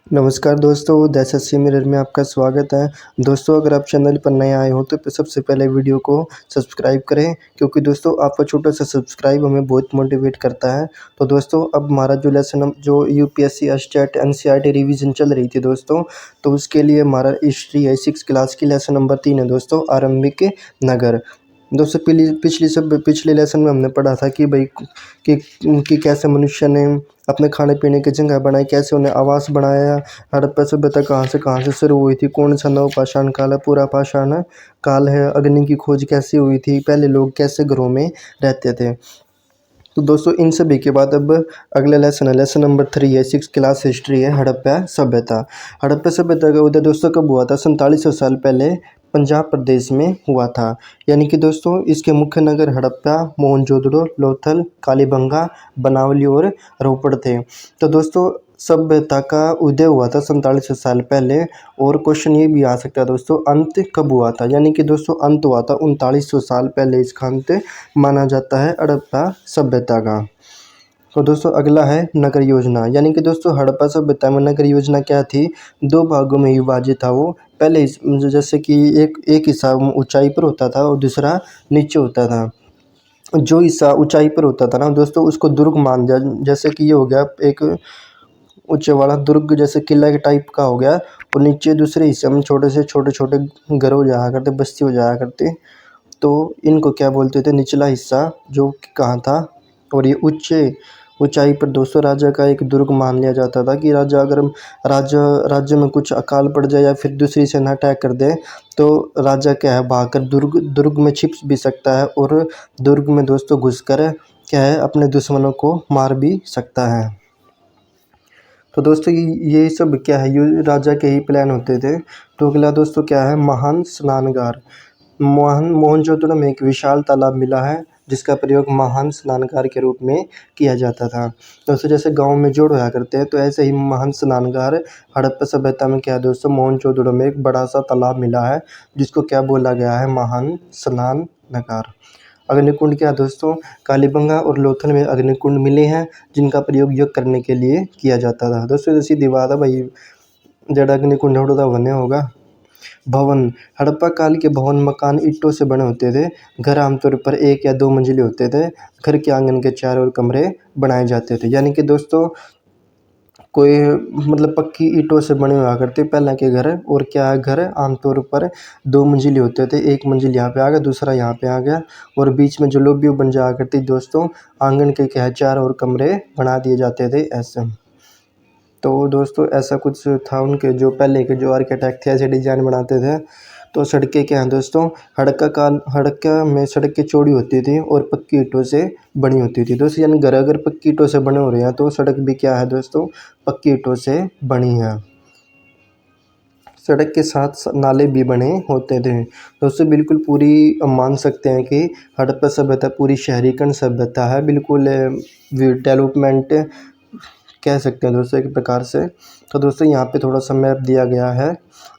नमस्कार दोस्तों, दैसस्सी मिरर में आपका स्वागत है। दोस्तों, अगर आप चैनल पर नए आए हो तो सबसे पहले वीडियो को सब्सक्राइब करें, क्योंकि दोस्तों आपका छोटा सा सब्सक्राइब हमें बहुत मोटिवेट करता है। तो दोस्तों, अब हमारा जो लेसन जो यूपीएससी स्टेट एनसीईआरटी रिवीजन चल रही थी दोस्तों, तो उसके लिए हमारा हिस्ट्री है 6 क्लास की लेसन नंबर 3 है दोस्तों, आरंभिक नगर। दोस्तों पिछले लेसन में हमने पढ़ा था कि भाई कि कैसे मनुष्य ने अपने खाने पीने की जगह बनाई, कैसे उन्हें आवास बनाया। हड़प्पा सभ्यता कहाँ से शुरू हुई थी, कौन सा नवपाषाण काल है, पूरा पाषाण काल है, अग्नि की खोज कैसे हुई थी, पहले लोग कैसे घरों में रहते थे। तो दोस्तों, इन सभी के बाद अब अगला लेसन है, लेसन नंबर 3 है, 6 क्लास हिस्ट्री है, हड़प्पा सभ्यता। हड़प्पा सभ्यता का उदय दोस्तों कब हुआ था? 4700 साल पहले पंजाब प्रदेश में हुआ था। यानी कि दोस्तों इसके मुख्य नगर हड़प्पा, मोहनजोदड़ो, लोथल, कालीबंगा, बनावली और रोपड़ थे। तो दोस्तों सभ्यता का उदय हुआ था 4700 साल पहले। और क्वेश्चन ये भी आ सकता है दोस्तों, अंत कब हुआ था? यानी कि दोस्तों अंत हुआ था 3900 साल पहले, इसका अंत माना जाता है हड़प्पा सभ्यता का। तो दोस्तों अगला है नगर योजना। यानी कि दोस्तों हड़प्पा सभ्यता में नगर योजना क्या थी? दो भागों में विभाजित था वो। पहले जैसे कि एक हिस्सा ऊंचाई पर होता था और दूसरा नीचे होता था। जो हिस्सा ऊंचाई पर होता था ना दोस्तों, उसको दुर्ग मान दिया। जैसे कि ये हो गया एक ऊंचे वाला दुर्ग, जैसे किला के टाइप का हो गया। और नीचे दूसरे हिस्से में छोटे छोटे घर हो जाया करते, बस्ती हो जाया करते। तो इनको क्या बोलते थे? निचला हिस्सा, जो कि कहाँ था। और ये ऊंचाई पर दोस्तों राजा का एक दुर्ग मान लिया जाता था कि राजा अगर राज्य में कुछ अकाल पड़ जाए या फिर दूसरी सेना अटैक कर दे, तो राजा क्या है, भागकर दुर्ग में छिप भी सकता है। और दुर्ग में दोस्तों घुसकर क्या है, अपने दुश्मनों को मार भी सकता है। तो दोस्तों ये सब क्या है, ये राजा के ही प्लान होते थे। तो अगला दोस्तों क्या है, महान स्नानगार। मोहनजोदड़ो में एक विशाल तालाब मिला है, जिसका प्रयोग महान स्नानगार के रूप में किया जाता था। दोस्तों जैसे गांव में जोड़ होया करते हैं, तो ऐसे ही महान स्नानगार हड़प्पा सभ्यता में क्या है दोस्तों, मोहनजोदड़ो में एक बड़ा सा तालाब मिला है, जिसको क्या बोला गया है, महान स्नानगार। अग्निकुंड क्या है दोस्तों, कालीबंगा और लोथल में अग्निकुंड मिले हैं, जिनका प्रयोग योग करने के लिए किया जाता था। दोस्तों जैसी दीवार है भाई, जड़ अग्निकुंड होता बने होगा। भवन, हड़प्पा काल के भवन मकान ईंटों से बने होते थे। घर आमतौर पर 1 या 2 मंजिले होते थे। घर के आंगन के चारों ओर कमरे बनाए जाते थे। यानी कि दोस्तों कोई मतलब पक्की ईंटों से बने हुआ करते पहले के घर। और क्या है, घर आमतौर पर 2 मंजिले होते थे। एक मंजिल यहाँ पे आ गया, दूसरा यहाँ पे आ गया, और बीच में जो लॉबी बन जाया करती दोस्तों। आंगन के क्या है, चारों ओर कमरे बना दिए जाते थे ऐसे। तो दोस्तों ऐसा कुछ था, उनके जो पहले के जो आर्किटेक्ट थे ऐसे डिजाइन बनाते थे। तो सड़कें क्या हैं दोस्तों, हड़क्का में सड़कें चौड़ी होती थी और पक्की ईंटों से बनी होती थी दोस्तों। यानी घर अगर पक्की ईंटों से बने हो रहे हैं, तो सड़क भी क्या है दोस्तों, पक्की ईंटों से बनी है। सड़क के साथ नाले भी बने होते थे दोस्तों। बिल्कुल पूरी मान सकते हैं कि हड़प्पा सभ्यता पूरी शहरीकरण सभ्यता है, बिल्कुल डेवलपमेंट कह सकते हैं दोस्तों एक प्रकार से। तो दोस्तों यहाँ पे थोड़ा सा मैप दिया गया है।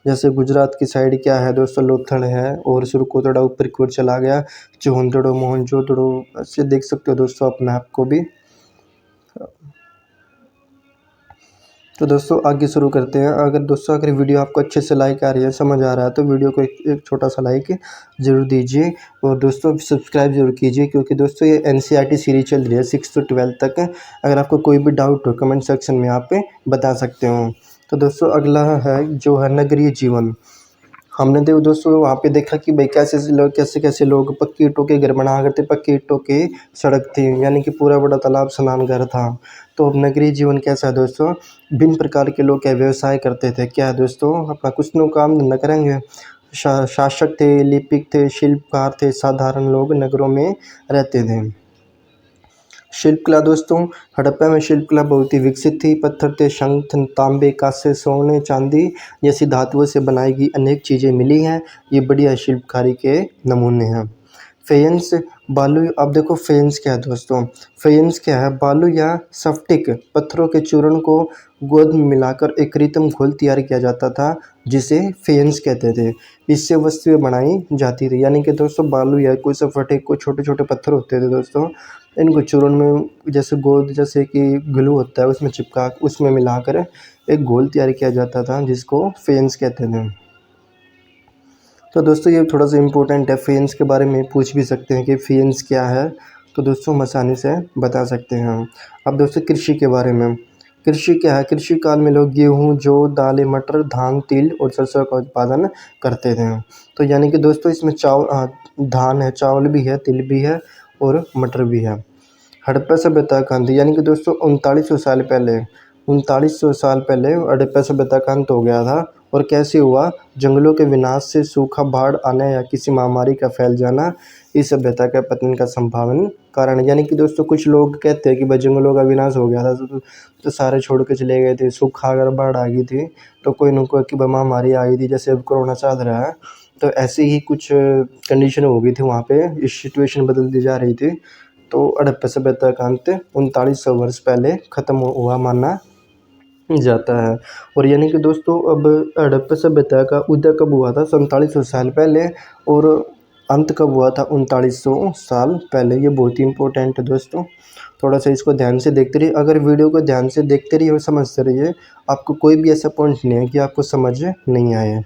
जैसे गुजरात की साइड क्या है दोस्तों, लोथल है, और सुरकोतड़ा ऊपर की ओर चला गया, जोहनदड़ो, मोहनजोदड़ो, ऐसे देख सकते हो दोस्तों आप मैप को भी। तो दोस्तों आगे शुरू करते हैं। अगर वीडियो आपको अच्छे से लाइक आ रही है, समझ आ रहा है, तो वीडियो को एक छोटा सा लाइक ज़रूर दीजिए। और दोस्तों सब्सक्राइब जरूर कीजिए, क्योंकि दोस्तों ये एनसीईआरटी सीरीज चल रही है 6 से 12 तक। अगर आपको कोई भी डाउट हो, कमेंट सेक्शन में आप बता सकते हो। तो दोस्तों अगला है जो है नगरीय जीवन। हमने दोस्तों वहाँ पे देखा कि भाई कैसे कैसे लोग पक्की ईंटों के घर बना करते, पक्की ईंटों की सड़क थी, यानी कि पूरा बड़ा तालाब स्नान घर था। तो अब नगरीय जीवन कैसा है दोस्तों, भिन्न प्रकार के लोग क्या व्यवसाय करते थे। क्या है दोस्तों, अपना कुछ न काम धंधा करेंगे। शासक थे, लिपिक थे, शिल्पकार थे, साधारण लोग नगरों में रहते थे। शिल्पकला दोस्तों, हड़प्पा में शिल्पकला बहुत ही विकसित थी। पत्थर थे, शंख, तांबे, कांसे, सोने, चांदी जैसी धातुओं से बनाई गई अनेक चीज़ें मिली हैं। ये बढ़िया शिल्पकारी के नमूने हैं। फेयंस, बालू। अब देखो फेयंस क्या है दोस्तों, फेयंस क्या है, बालू या स्फटिक पत्थरों के चूर्ण को गोंद में मिलाकर एक कृत्रिम घोल तैयार किया जाता था, जिसे फेयंस कहते थे। इससे वस्तुएं बनाई जाती थी। यानी कि दोस्तों बालू या कोई स्फटिक, कोई छोटे छोटे पत्थर होते थे दोस्तों, इनको चूर्ण में जैसे गोंद, जैसे कि ग्लू होता है उसमें चिपका, उसमें मिलाकर एक घोल तैयार किया जाता था जिसको फेन्स कहते थे। तो दोस्तों ये थोड़ा सा इम्पोर्टेंट है, फेन्स के बारे में पूछ भी सकते हैं कि फेन्स क्या है, तो दोस्तों हम आसानी से बता सकते हैं। अब दोस्तों कृषि के बारे में, कृषि क्या है? कृषि काल में लोग गेहूँ, जौ, दालें, मटर, धान, तिल और सरसों का उत्पादन करते थे। तो यानी कि दोस्तों इसमें धान है, चावल भी है, तिल भी है और मटर भी है। हड़प्पा सभ्यता का अंत, यानी कि दोस्तों 3900 साल पहले हड़प्पा सभ्यता का अंत हो गया था। और कैसे हुआ? जंगलों के विनाश से, सूखा, बाढ़ आना या किसी महामारी का फैल जाना इस सभ्यता के पतन का संभावना कारण। यानी कि दोस्तों कुछ लोग कहते हैं कि भाई जंगलों का विनाश हो गया था तो सारे छोड़ के चले गए थे, सूखा अगर बाढ़ आ गई थी तो कोई न कोई की महामारी आ गई थी, जैसे अब कोरोना चल रहा है। तो ऐसे ही कुछ कंडीशन हो गई थी वहाँ पे, इस सिचुएशन बदलती जा रही थी। तो हड़प्पा सभ्यता का अंत 3900 वर्ष पहले ख़त्म हुआ माना जाता है। और यानी कि दोस्तों अब हड़प्पा सभ्यता का उदय कब हुआ था? 4700 साल पहले। और अंत कब हुआ था? 3900 साल पहले। ये बहुत ही इंपॉर्टेंट है दोस्तों, थोड़ा सा इसको ध्यान से देखते रहिए। अगर वीडियो को ध्यान से देखते रहिए और समझते रहिए, आपको कोई भी ऐसा पॉइंट नहीं है कि आपको समझ नहीं आए।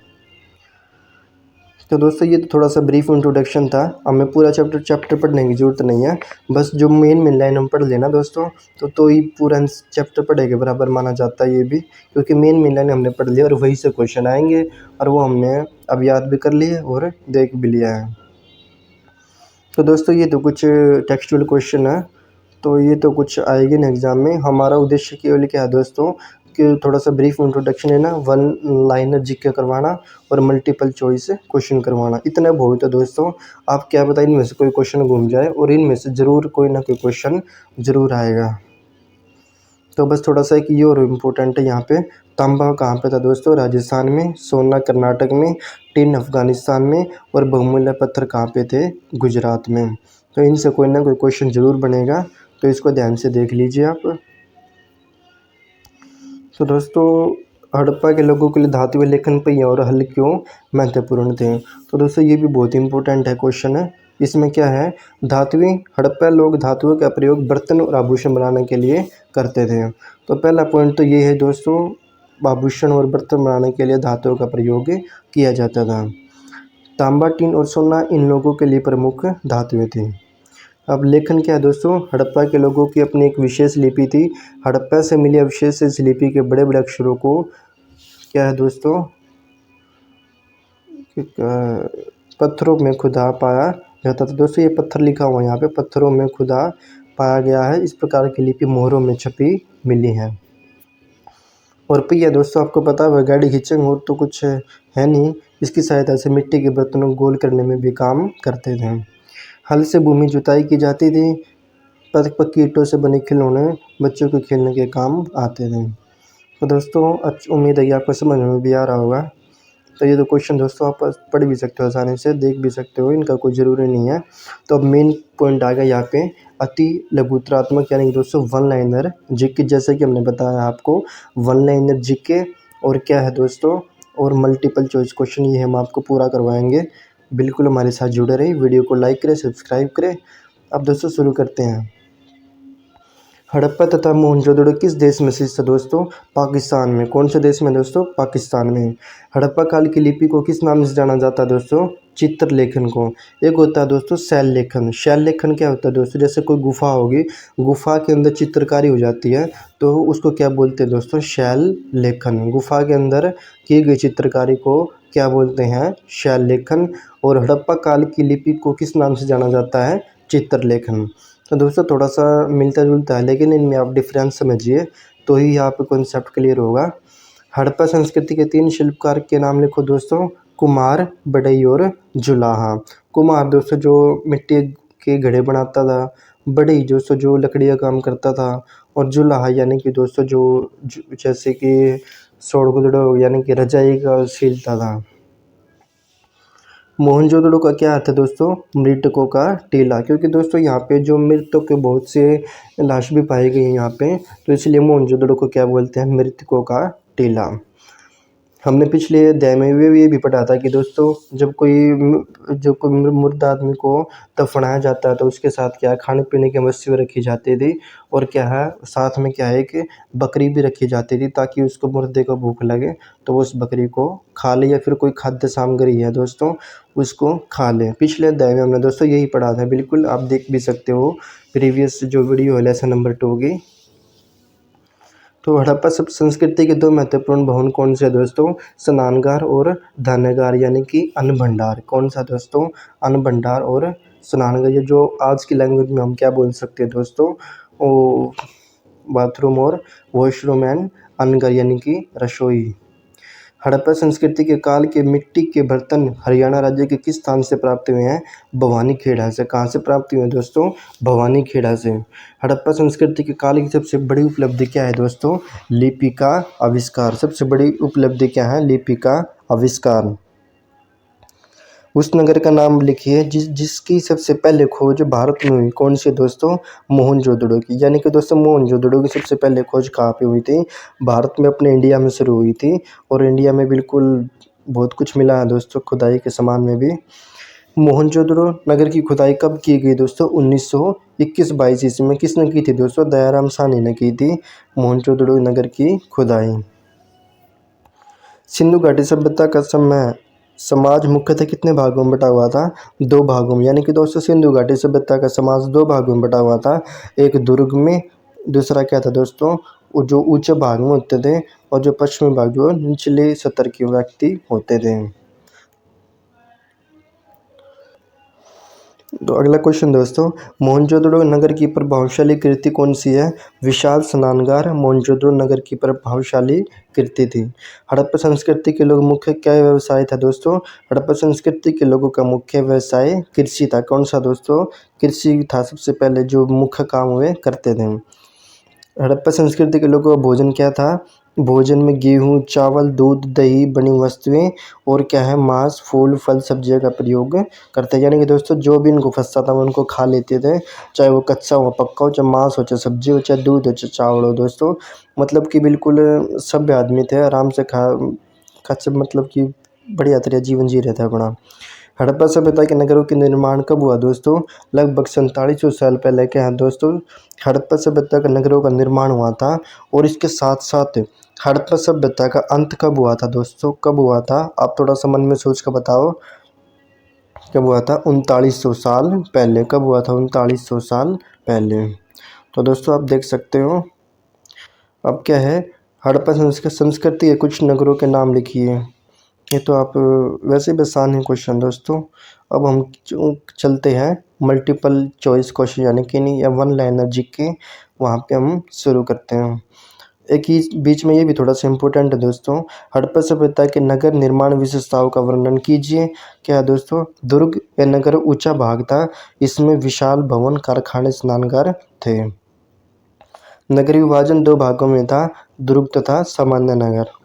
तो दोस्तों ये तो थोड़ा सा ब्रीफ इंट्रोडक्शन था, हमें पूरा चैप्टर पढ़ने की ज़रूरत नहीं है, बस जो मेन लाइन हम पढ़ लेना दोस्तों, तो ही पूरा चैप्टर पढ़े के बराबर माना जाता है ये भी, क्योंकि मेन लाइन हमने पढ़ लिया और वहीं से क्वेश्चन आएंगे और वो हमने अब याद भी कर लिए और देख भी लिया है। तो दोस्तों ये तो कुछ टेक्सचुअल क्वेश्चन है, तो ये तो कुछ आएगी ना एग्ज़ाम में। हमारा उद्देश्य केवल क्या है दोस्तों कि थोड़ा सा ब्रीफ इंट्रोडक्शन है ना, वन लाइनर जीके करवाना और मल्टीपल चॉइस क्वेश्चन करवाना, इतना बहुत है दोस्तों। आप क्या पता इनमें से कोई क्वेश्चन घूम जाए और इनमें से ज़रूर कोई ना कोई क्वेश्चन ज़रूर आएगा। तो बस थोड़ा सा एक ये और इम्पोर्टेंट है यहाँ पे, तांबा कहाँ पे था दोस्तों? राजस्थान में, सोना कर्नाटक में, टिन अफ़गानिस्तान में और बहुमूल्य पत्थर कहाँ पे थे? गुजरात में। तो इनसे कोई ना कोई क्वेश्चन ज़रूर बनेगा, तो इसको ध्यान से देख लीजिए आप। तो दोस्तों हड़प्पा के लोगों के लिए धातु लेखन पहिया और हल क्यों महत्वपूर्ण थे? तो दोस्तों ये भी बहुत इंपॉर्टेंट है क्वेश्चन है। इसमें क्या है? धातुएं, हड़प्पा लोग धातुओं का प्रयोग बर्तन और आभूषण बनाने के लिए करते थे। तो पहला पॉइंट तो ये है दोस्तों, आभूषण और बर्तन बनाने के लिए धातुओं का प्रयोग किया जाता था। तांबा, टिन और सोना इन लोगों के लिए प्रमुख धातुएं थी। अब लेखन क्या है दोस्तों? हड़प्पा के लोगों की अपनी एक विशेष लिपि थी। हड़प्पा से मिली अवशेष इस लिपि के बड़े बड़े अक्षरों को क्या है दोस्तों पत्थरों में खुदा पाया जाता था। दोस्तों ये पत्थर लिखा हुआ है यहाँ पे, पत्थरों में खुदा पाया गया है, इस प्रकार की लिपि मोहरों में छपी मिली है। और पहिया दोस्तों आपको पता है गाड़ी खींचेंगे और तो कुछ है नहीं, इसकी सहायता से मिट्टी के बर्तनों को गोल करने में भी काम करते थे। हल से भूमि जुताई की जाती थी। पक्की ईंटों से बने खिलौने बच्चों के खेलने के काम आते थे। तो दोस्तों उम्मीद है कि आपको समझ में भी आ रहा होगा। तो ये तो क्वेश्चन दोस्तों आप पढ़ भी सकते हो, आसानी से देख भी सकते हो, इनका कोई ज़रूरी नहीं है। तो अब मेन पॉइंट आ गया यहाँ पे, अति लघुत्रात्मक यानी कि दोस्तों वन लाइनर जीके, जैसे कि हमने बताया आपको वन लाइनर जीके और क्या है दोस्तों और मल्टीपल चॉइस क्वेश्चन, ये हम आपको पूरा करवाएंगे। बिल्कुल हमारे साथ जुड़े रहिए, वीडियो को लाइक करें, सब्सक्राइब करें। अब दोस्तों शुरू करते हैं। हड़प्पा तथा मोहनजोदड़ो किस देश में स्थित है दोस्तों? पाकिस्तान में। कौन से देश में दोस्तों? पाकिस्तान में। हड़प्पा काल की लिपि को किस नाम से जाना जाता है दोस्तों? चित्रलेखन को। एक होता है दोस्तों शैल लेखन। शैल लेखन क्या होता है दोस्तों? जैसे कोई गुफा होगी, गुफा के अंदर चित्रकारी हो जाती है, तो उसको क्या बोलते हैं दोस्तों? शैल लेखन। गुफा के अंदर की गई चित्रकारी को क्या बोलते हैं? शैल लेखन। और हड़प्पा काल की लिपि को किस नाम से जाना जाता है? चित्रलेखन। तो दोस्तों थोड़ा सा मिलता जुलता है, लेकिन इनमें आप डिफरेंस समझिए तो ही यहाँ पे कॉन्सेप्ट क्लियर होगा। हड़प्पा संस्कृति के 3 शिल्पकार के नाम लिखो दोस्तों। कुम्हार, बढ़ई और जुलाहा। कुम्हार दोस्तों जो मिट्टी के घड़े बनाता था, बढ़ई दोस्तों जो लकड़ी का काम करता था, और जुलाहा यानी कि दोस्तों जैसे कि सोड़गुदड़ो यानी कि रजाई का सीलता था। मोहनजोदड़ो का क्या अर्थ है दोस्तों? मृतकों का टीला, क्योंकि दोस्तों यहाँ पे जो मृतकों के बहुत से लाश भी पाई गई हैं यहाँ पे, तो इसलिए मोहनजोदड़ो को क्या बोलते हैं? मृतकों का टीला। हमने पिछले अध्याय में भी ये भी पढ़ा था कि दोस्तों जब कोई मुर्दा आदमी को दफनाया जाता है तो उसके साथ क्या है, खाने पीने की वस्तुएं रखी जाती थी और क्या है साथ में क्या है कि बकरी भी रखी जाती थी ताकि उसको मुर्दे को भूख लगे तो वो उस बकरी को खा ले, या फिर कोई खाद्य सामग्री है दोस्तों उसको खा ले। पिछले अध्याय में हमने दोस्तों यही पढ़ा था, बिल्कुल आप देख भी सकते हो प्रीवियस जो वीडियो है लेसन नंबर 2 की। तो हड़प्पा संस्कृति के दो महत्वपूर्ण भवन कौन से हैं दोस्तों? स्नानगार और धान्यागार, यानी कि अन्न भंडार। कौन सा दोस्तों? अन्न भंडार और स्नानगार। ये जो आज की लैंग्वेज में हम क्या बोल सकते हैं दोस्तों, वो बाथरूम और वॉशरूम एंड अन्नघर, यानी कि रसोई। हड़प्पा संस्कृति के काल के मिट्टी के बर्तन हरियाणा राज्य के किस स्थान से प्राप्त हुए हैं? भवानीखेड़ा से। कहाँ से प्राप्त हुए हैं दोस्तों? भवानीखेड़ा से। हड़प्पा संस्कृति के काल की सबसे बड़ी उपलब्धि क्या है दोस्तों? लिपि का आविष्कार। सबसे बड़ी उपलब्धि क्या है? लिपि का आविष्कार। उस नगर का नाम लिखिए जिसकी सबसे पहले खोज भारत में हुई। कौन सी दोस्तों? मोहनजोदड़ो की। यानी कि दोस्तों मोहनजोदड़ो की सबसे पहले खोज कहाँ पे हुई थी? भारत में, अपने इंडिया में शुरू हुई थी। और इंडिया में बिल्कुल बहुत कुछ मिला है दोस्तों खुदाई के सामान में भी। मोहनजोदड़ो नगर की खुदाई कब की गई दोस्तों? 1921-22 ईस्वी में। किसने की थी दोस्तों? दयाराम साहनी ने की थी मोहनजोदड़ो नगर की खुदाई। सिंधु घाटी सभ्यता का समाज मुख्यतः कितने भागों में बटा हुआ था? 2 भागों में। यानी कि दोस्तों सिंधु घाटी सभ्यता का समाज 2 भागों में बटा हुआ था। एक दुर्ग में, दूसरा क्या था दोस्तों, वो जो ऊंचे भाग में होते थे, और जो पश्चिमी भाग जो निचले स्तर के व्यक्ति होते थे। तो अगला क्वेश्चन दोस्तों, मोहनजोदड़ो नगर की प्रभावशाली कृति कौन सी है? विशाल स्नानगार मोहनजोदड़ो नगर की प्रभावशाली कृति थी। हड़प्पा संस्कृति के लोग मुख्य क्या व्यवसाय था दोस्तों? हड़प्पा संस्कृति के लोगों का मुख्य व्यवसाय कृषि था। कौन सा दोस्तों? कृषि था सबसे पहले जो मुख्य काम वे करते थे। हड़प्पा संस्कृति के लोगों का भोजन क्या था? भोजन में गेहूँ, चावल, दूध, दही बनी वस्तुएं और क्या है, मांस, फूल, फल, सब्जियों का प्रयोग करते हैं। यानी कि दोस्तों जो भी इनको फंसता था वो उनको खा लेते थे, चाहे वो कच्चा हो, पक्का हो, चाहे मांस हो, चाहे सब्जी हो, चाहे दूध हो, चाहे चावल हो दोस्तों। मतलब कि बिल्कुल सभ्य आदमी थे, आराम से मतलब कि बढ़िया तरह जीवन जी रहे थे अपना। हड़प्पा सभ्यता के नगरों के निर्माण कब हुआ दोस्तों? लगभग 4700 साल पहले क्या है दोस्तों, हड़प्पा सभ्यता का नगरों का निर्माण हुआ था। और इसके साथ साथ हड़प्पा सभ्यता का अंत कब हुआ था दोस्तों? कब हुआ था? आप थोड़ा सा मन में सोच कर बताओ, कब हुआ था? 3900 साल पहले। कब हुआ था? 3900 साल पहले। तो दोस्तों आप देख सकते हो। अब क्या है, हड़प्पा संस्कृति के कुछ नगरों के नाम लिखिए। ये तो आप वैसे भी आसान है क्वेश्चन दोस्तों। अब हम चलते हैं मल्टीपल चॉइस क्वेश्चन, यानी कि नहीं, या वन लाइनर जीके, वहाँ पे हम शुरू करते हैं। एक ही बीच में ये भी थोड़ा सा इम्पोर्टेंट है दोस्तों, हड़प्पा सभ्यता के नगर निर्माण विशेषताओं का वर्णन कीजिए। क्या है दोस्तों? दुर्ग या नगर ऊंचा भाग था, इसमें विशाल भवन, कारखाने, स्नानगार थे। नगरीय विभाजन 2 भागों में था, दुर्ग तथा सामान्य नगर।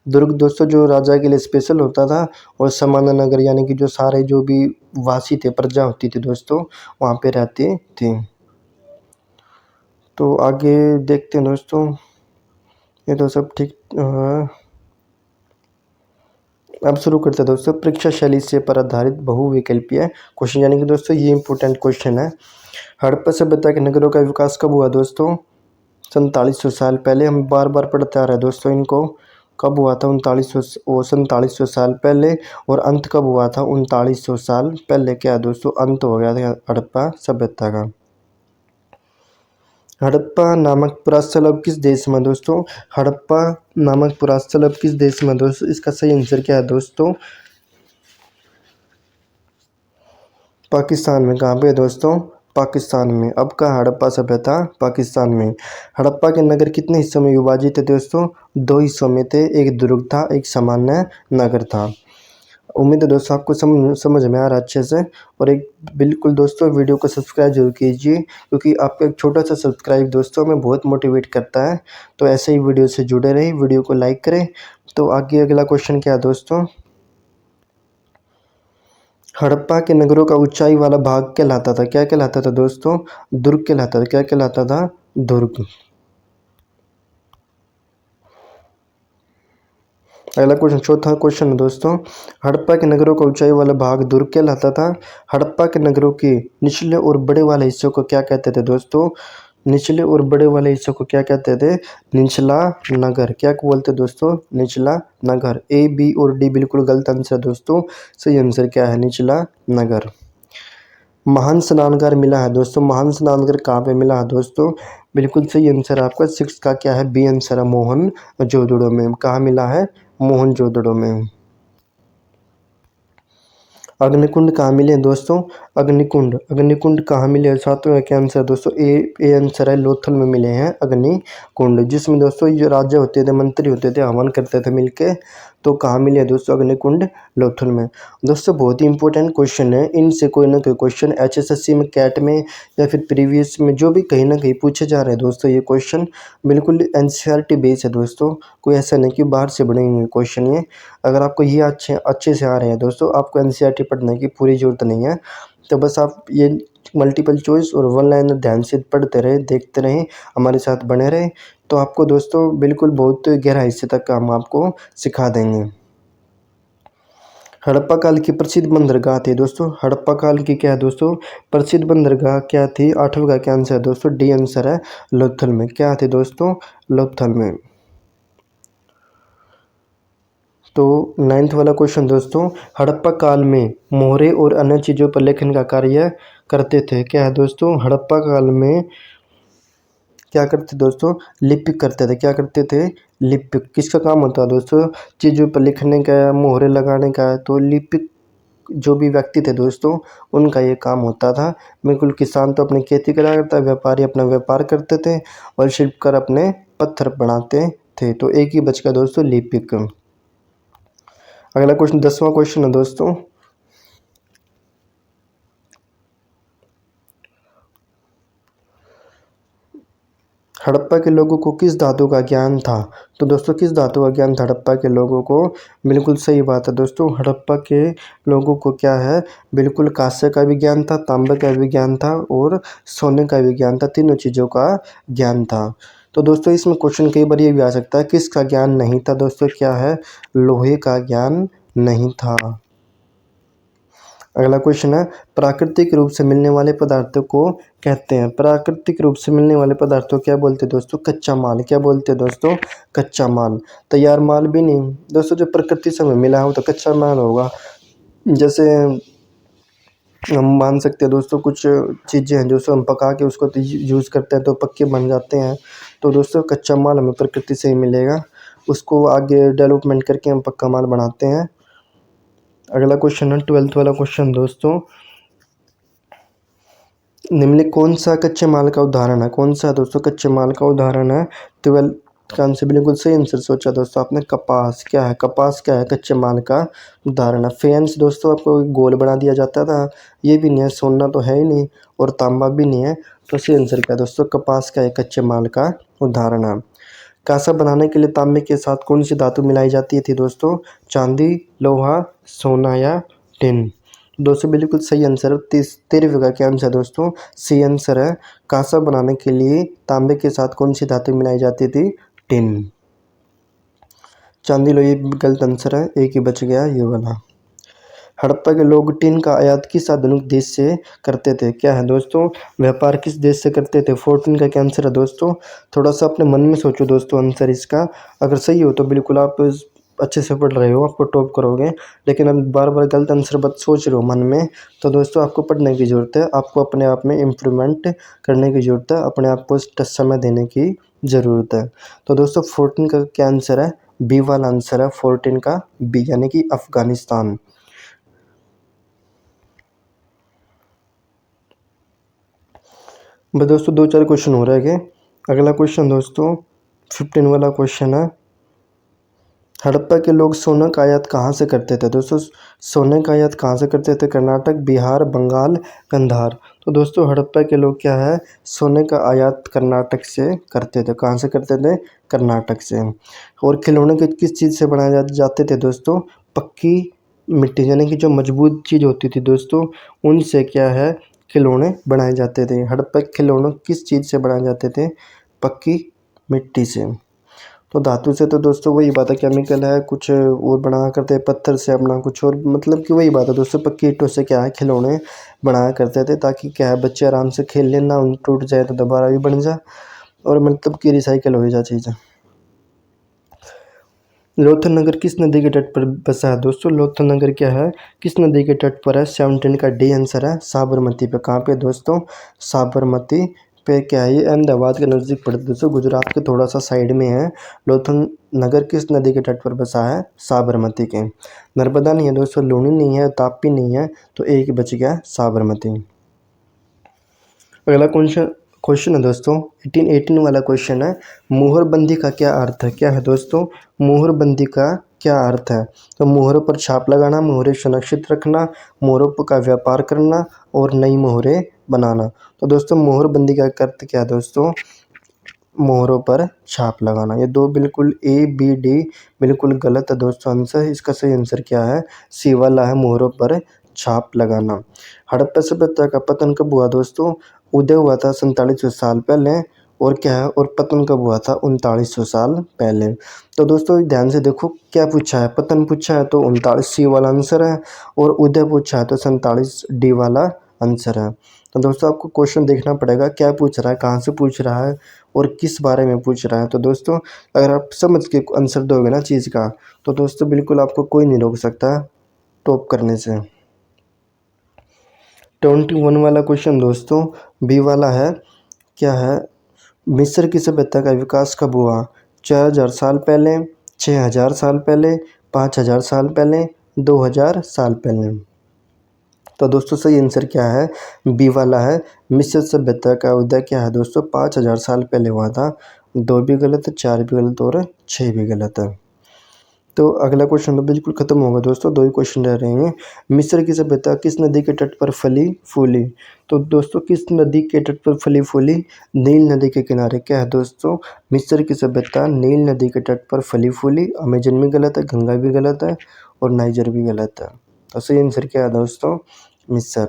दुर्ग दोस्तों जो राजा के लिए स्पेशल होता था, और सामान्य नगर यानी कि जो सारे जो भी वासी थे, प्रजा होती थी दोस्तों, वहाँ पे रहते थे। तो आगे देखते हैं दोस्तों, ये तो सब ठीक। अब शुरू करते हैं दोस्तों, परीक्षा शैली से पर आधारित बहुविकल्पीय क्वेश्चन, यानी कि दोस्तों ये इंपॉर्टेंट क्वेश्चन है। हड़प्पा सभ्यता के नगरों का विकास कब हुआ दोस्तों? 4700 साल पहले। हम बार बार पढ़ते आ रहे हैं दोस्तों इनको। कब हुआ था? 4700 साल पहले। और अंत कब हुआ था? 3900 साल पहले। क्या दोस्तों? अंत हो गया था हड़प्पा सभ्यता का। हड़प्पा नामक पुरास्थल अब किस देश में दोस्तों? हड़प्पा नामक पुरास्थल अब किस देश में दोस्तों? इसका सही आंसर क्या है दोस्तों? पाकिस्तान में। कहाँ पे दोस्तों? पाकिस्तान में। अब का हड़प्पा सभ्यता पाकिस्तान में। हड़प्पा के नगर कितने हिस्सों में विभाजित थे दोस्तों? 2 हिस्सों में थे, एक दुर्ग था, एक सामान्य नगर था। उम्मीद है दोस्तों आपको समझ में आ रहा है अच्छे से। और एक बिल्कुल दोस्तों वीडियो को सब्सक्राइब जरूर कीजिए, क्योंकि आपका एक छोटा सा सब्सक्राइब दोस्तों हमें बहुत मोटिवेट करता है। तो ऐसे ही वीडियो से जुड़े रहिए, वीडियो को लाइक करें। तो आगे अगला क्वेश्चन क्या है दोस्तों, हड़प्पा के नगरों का ऊंचाई वाला भाग कहलाता था? क्या कहलाता था दोस्तों? दुर्ग कहलाता था। क्या कहलाता था? दुर्ग। अगला क्वेश्चन, चौथा क्वेश्चन दोस्तों, हड़प्पा के नगरों का ऊंचाई वाला भाग दुर्ग कहलाता था। हड़प्पा के नगरों के निचले और बड़े वाले हिस्सों को क्या कहते थे दोस्तों? निचले और बड़े वाले हिस्सों को क्या कहते थे? निचला नगर। क्या बोलते दोस्तों? निचला नगर। ए, बी और डी बिल्कुल गलत आंसर दोस्तों। सही आंसर क्या है? निचला नगर। महान स्नानघर मिला है दोस्तों। महान स्नानघर कहाँ पे मिला है दोस्तों? बिल्कुल सही आंसर आपका 6 का क्या है? बी आंसर है, मोहनजोदड़ो में। कहाँ मिला है? मोहनजोदड़ो में। अग्निकुंड कहाँ मिले हैं दोस्तों? अग्निकुंड कहाँ मिले? सातवें का क्या आंसर दोस्तों? ए आंसर है, लोथल में मिले हैं अग्निकुंड, जिसमें दोस्तों ये राजा होते थे, मंत्री होते थे, हवन करते थे मिलके। तो कहाँ मिले दोस्तों? अग्निकुंड लोथल में। दोस्तों बहुत ही इंपॉर्टेंट क्वेश्चन है, इनसे कोई ना कोई क्वेश्चन HSSC में, कैट में या फिर प्रीवियस में जो भी कहीं ना कहीं पूछे जा रहे हैं दोस्तों। ये क्वेश्चन बिल्कुल NCERT बेस है दोस्तों, कोई ऐसा नहीं कि बाहर से बने हुए क्वेश्चन ये। अगर आपको ये अच्छे से आ रहे हैं दोस्तों, आपको NCERT पढ़ने की पूरी ज़रूरत नहीं है। तो बस आप ये मल्टीपल चॉइस और वन लाइनर ध्यान से पढ़ते रहें, देखते रहें, हमारे साथ बने रहें, तो आपको दोस्तों बिल्कुल बहुत गहराई से तक हम आपको सिखा देंगे। हड़प्पा काल की प्रसिद्ध बंदरगाह थी दोस्तों। हड़प्पा काल की क्या है दोस्तों? प्रसिद्ध बंदरगाह क्या थी? 8वें का क्या आंसर है दोस्तों? डी आंसर है, लोथल में। क्या थी दोस्तों? लोथल में। तो 9th वाला क्वेश्चन दोस्तों, हड़प्पा काल में मोहरे और अन्य चीज़ों पर लेखन का कार्य करते थे। क्या है दोस्तों? हड़प्पा काल में क्या करते दोस्तों? लिपिक करते थे। क्या करते थे? लिपिक। किसका काम होता है दोस्तों? चीज़ों पर लिखने का, मोहरे लगाने का। तो लिपिक जो भी व्यक्ति थे दोस्तों, उनका ये काम होता था। बिल्कुल, किसान तो अपनी खेती करा करता, व्यापारी अपना व्यापार करते थे और शिल्पकार अपने पत्थर बनाते थे। तो एक ही बच गया दोस्तों, लिपिक। अगला क्वेश्चन, 10वां क्वेश्चन है दोस्तों, हड़प्पा के लोगों को किस धातु का ज्ञान था? तो दोस्तों किस धातु का ज्ञान था हड़प्पा के लोगों को? बिल्कुल सही बात है दोस्तों, हड़प्पा के लोगों को क्या है? बिल्कुल कांस्य का भी ज्ञान था, तांबे का भी ज्ञान था और सोने का भी ज्ञान था। तीनों चीज़ों का ज्ञान था। तो दोस्तों इसमें क्वेश्चन कई बार ये भी आ सकता है, किसका ज्ञान नहीं था दोस्तों? क्या है? लोहे का ज्ञान नहीं था। अगला क्वेश्चन है, प्राकृतिक रूप से मिलने वाले पदार्थों को कहते हैं। प्राकृतिक रूप से मिलने वाले पदार्थों क्या बोलते हैं दोस्तों? कच्चा माल। क्या बोलते हैं दोस्तों? कच्चा माल। तैयार माल भी नहीं दोस्तों, जो प्रकृति से हमें मिला हो तो कच्चा माल होगा। जैसे हम मान सकते हैं दोस्तों, कुछ चीज़ें हैं जो हम पका के उसको यूज़ करते हैं तो पक्के बन जाते हैं। तो दोस्तों कच्चा माल हमें प्रकृति से ही मिलेगा, उसको आगे डेवलपमेंट करके हम पक्का माल बनाते हैं। अगला क्वेश्चन है 12th वाला क्वेश्चन दोस्तों, निम्नलिखित कौन सा कच्चे माल का उदाहरण है? कौन सा दोस्तों कच्चे माल का उदाहरण है? 12th का आंसर बिल्कुल सही आंसर सोचा दोस्तों आपने, कपास। क्या है? कपास क्या है? कच्चे माल का उदाहरण है। फेंस दोस्तों आपको गोल बना दिया जाता था, ये भी नहीं है, सोना तो है ही नहीं और तांबा भी नहीं है। तो सही आंसर क्या है दोस्तों? कपास का एक कच्चे माल का उदाहरण है। कांसा बनाने के लिए तांबे के साथ कौन सी धातु मिलाई जाती थी दोस्तों? चांदी, लोहा, सोना या टिन? दोस्तों बिल्कुल सही आंसर है, 13वें का क्या आंसर है दोस्तों? सी आंसर है। कांसा बनाने के लिए तांबे के साथ कौन सी धातु मिलाई जाती थी? टिन। चांदी, लोहा गलत आंसर है, एक ही बच गया ये वाला। हड़प्पा के लोग टिन का आयात किस आधुनिक देश से करते थे? क्या है दोस्तों? व्यापार किस देश से करते थे? 14 का क्या आंसर है दोस्तों? थोड़ा सा अपने मन में सोचो दोस्तों आंसर इसका, अगर सही हो तो बिल्कुल आप अच्छे से पढ़ रहे हो, आपको टॉप करोगे। लेकिन अब बार बार गलत आंसर बस सोच रहे हो मन में, तो दोस्तों आपको पढ़ने की ज़रूरत है, आपको अपने आप में इम्प्रूवमेंट करने की ज़रूरत है, अपने आप को समय देने की ज़रूरत है। तो दोस्तों 14 का क्या आंसर है? बी वाला आंसर है, 14 का बी, यानी कि अफगानिस्तान। बस दोस्तों 2-4 क्वेश्चन हो रहे हैं। अगला क्वेश्चन दोस्तों 15 वाला क्वेश्चन है, हड़प्पा के लोग सोना का आयात कहाँ से करते थे? दोस्तों सोने का आयात कहाँ से करते थे? कर्नाटक, बिहार, बंगाल, कंधार। तो दोस्तों हड़प्पा के लोग क्या है? सोने का आयात कर्नाटक से करते थे। कहाँ से करते थे? कर्नाटक से। और खिलौने किस चीज़ से बनाए जाते थे दोस्तों? पक्की मिट्टी, यानी कि जो मजबूत चीज़ होती थी दोस्तों, उनसे क्या है? खिलौने बनाए जाते थे। हड़प्पा के खिलौने किस चीज़ से बनाए जाते थे? पक्की मिट्टी से। तो धातु से तो दोस्तों वही बात है, केमिकल है कुछ और बना करते हैं, पत्थर से अपना कुछ और, मतलब कि वही बात है दोस्तों, पक्की ईंटों से क्या है खिलौने बनाया करते थे, ताकि क्या है बच्चे आराम से खेल लेना, उन टूट जाए तो दोबारा भी बन जाए, और मतलब कि रिसाइकल हो जा चीज़ें। लोथल नगर किस नदी के तट पर बसा है दोस्तों? लोथल नगर क्या है, किस नदी के तट पर है? 17 का डी आंसर है साबरमती पे। कहाँ पे दोस्तों? साबरमती पे। क्या है ये? अहमदाबाद के नज़दीक पड़ता है दोस्तों, गुजरात के थोड़ा सा साइड में है। लोथल नगर किस नदी के तट पर बसा है? साबरमती के। नर्मदा नहीं है दोस्तों, लूनी नहीं है, ताप्ती नहीं है, तो एक बच गया साबरमती। अगला क्वेश्चन क्वेश्चन है दोस्तों 18 वाला क्वेश्चन है, मोहरबंदी का क्या अर्थ है? क्या है दोस्तों? मोहरबंदी का क्या अर्थ है? तो मोहरों पर छाप लगाना, मोहरें सुरक्षित रखना, मोहरों का व्यापार करना, और नई मोहरें बनाना। तो दोस्तों मोहरबंदी का अर्थ क्या है दोस्तों? मोहरों पर छाप लगाना। ये दो बिल्कुल ए बी डी बिल्कुल गलत है दोस्तों आंसर। इसका सही आंसर क्या है? सी वाला है, मोहरों पर छाप लगाना। हड़प्पा सभ्यता का पतन कब हुआ दोस्तों? उदय हुआ था 4700 साल पहले, और क्या है, और पतन कब हुआ था? 3900 साल पहले। तो दोस्तों ध्यान से देखो क्या पूछा है, पतन पूछा है तो 39 सी वाला आंसर है, और उदय पूछा है तो 47 डी वाला आंसर है। तो दोस्तों आपको क्वेश्चन देखना पड़ेगा क्या पूछ रहा है, कहाँ से पूछ रहा है, और किस बारे में पूछ रहा है। तो दोस्तों अगर आप समझ के आंसर दोगे ना चीज़ का, तो दोस्तों बिल्कुल आपको कोई नहीं रोक सकता टॉप करने से। 21 वाला क्वेश्चन दोस्तों बी वाला है, क्या है, मिस्र की सभ्यता का विकास कब हुआ? 4000 साल पहले, 6000 साल पहले, 5000 साल पहले, 2000 साल पहले। तो दोस्तों सही आंसर क्या है? बी वाला है, मिस्र सभ्यता का उदय क्या है दोस्तों? 5000 साल पहले हुआ था। दो भी गलत है, चार भी गलत, और छः भी गलत है। तो अगला क्वेश्चन तो बिल्कुल खत्म होगा दोस्तों, दो ही क्वेश्चन रह रहे हैं। मिस्र की सभ्यता किस नदी के तट पर फली फूली? तो दोस्तों किस नदी के तट पर फली फूली? नील नदी के किनारे। क्या है दोस्तों? मिस्र की सभ्यता नील नदी के तट पर फली फूली। अमेजन भी गलत है, गंगा भी गलत है, और नाइजर भी गलत है। तो सही आंसर क्या है दोस्तों? मिस्र।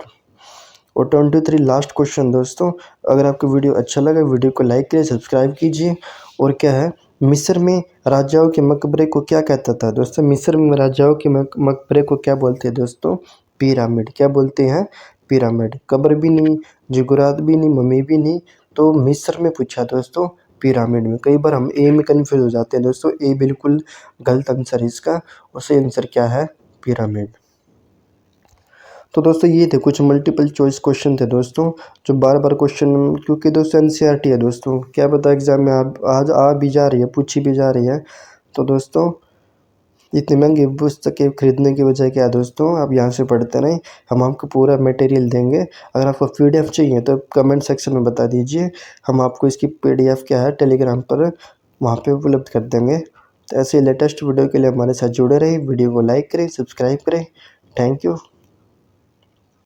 और 23 लास्ट क्वेश्चन दोस्तों, अगर आपको वीडियो अच्छा लगा वीडियो को लाइक करिए, सब्सक्राइब कीजिए। और क्या है, मिस्र में राजाओं के मकबरे को क्या कहता था दोस्तों? मिस्र में राजाओं के मकबरे को क्या बोलते हैं दोस्तों? पिरामिड। क्या बोलते हैं? पिरामिड। कब्र भी नहीं, जिगुरात भी नहीं, मम्मी भी नहीं, तो मिस्र में पूछा दोस्तों पिरामिड में। कई बार हम ए में कन्फ्यूज हो जाते हैं दोस्तों, ए बिल्कुल गलत आंसर है इसका, और सही आंसर क्या है? पिरामिड। तो दोस्तों ये थे कुछ मल्टीपल चॉइस क्वेश्चन थे दोस्तों, जो बार बार क्वेश्चन, क्योंकि दोस्तों एनसीईआरटी है दोस्तों, क्या पता एग्जाम में आप आज आ भी जा रही है, पूछी भी जा रही है। तो दोस्तों इतनी महंगी पुस्तकें खरीदने की वजह क्या है दोस्तों, आप यहाँ से पढ़ते रहें, हम आपको पूरा मटेरियल देंगे। अगर आपको पीडीएफ चाहिए तो कमेंट सेक्शन में बता दीजिए, हम आपको इसकी पीडीएफ क्या है टेलीग्राम पर वहाँ पे उपलब्ध कर देंगे। तो ऐसे लेटेस्ट वीडियो के लिए हमारे साथ जुड़े रहिए, वीडियो को लाइक करें, सब्सक्राइब करें। Thank you.